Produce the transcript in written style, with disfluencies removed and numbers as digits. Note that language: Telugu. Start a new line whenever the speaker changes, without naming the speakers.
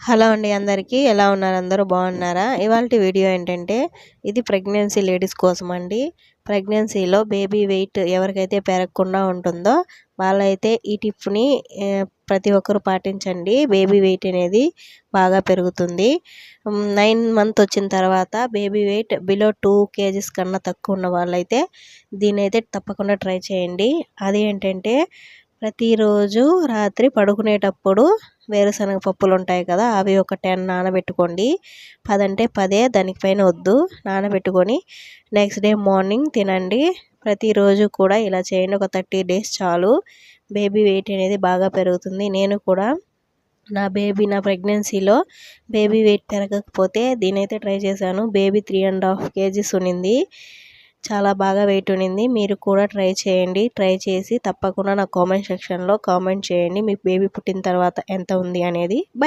హలో అండి అందరికీ. ఎలా ఉన్నారు? అందరూ బాగున్నారా? ఇవాల్టి వీడియో ఏంటంటే ఇది ప్రెగ్నెన్సీ లేడీస్ కోసం అండి. ప్రెగ్నెన్సీలో బేబీ వెయిట్ ఎవరికైతే పెరగకుండా ఉంటుందో వాళ్ళైతే ఈ టిప్ని ప్రతి ఒక్కరు పాటించండి. బేబీ వెయిట్ అనేది బాగా పెరుగుతుంది. 9 మంత్ వచ్చిన తర్వాత బేబీ వెయిట్ బిలో 2 kgs కన్నా తక్కువ ఉన్న వాళ్ళైతే దీనైతే తప్పకుండా ట్రై చేయండి. అది ఏంటంటే ప్రతిరోజు రాత్రి పడుకునేటప్పుడు వేరుశనగ పప్పులు ఉంటాయి కదా, అవి ఒక 10 నానబెట్టుకోండి. 10 అంటే 10, దానికి పైన వద్దు. నానబెట్టుకొని నెక్స్ట్ డే మార్నింగ్ తినండి. ప్రతిరోజు కూడా ఇలా చేయండి. ఒక 30 days చాలు. బేబీ వెయిట్ అనేది బాగా పెరుగుతుంది. నేను కూడా నా ప్రెగ్నెన్సీలో బేబీ వెయిట్ పెరగకపోతే దీనైతే ట్రై చేశాను. బేబీ 3.5 kgs ఉన్నింది. చాలా బాగా వెయిట్ ఉన్నింది. మీరు కూడా ట్రై చేయండి. ట్రై చేసి తప్పకుండా నా కామెంట్ సెక్షన్లో కామెంట్ చేయండి మీ బేబీ పుట్టిన తర్వాత ఎంత ఉంది అనేది. బై.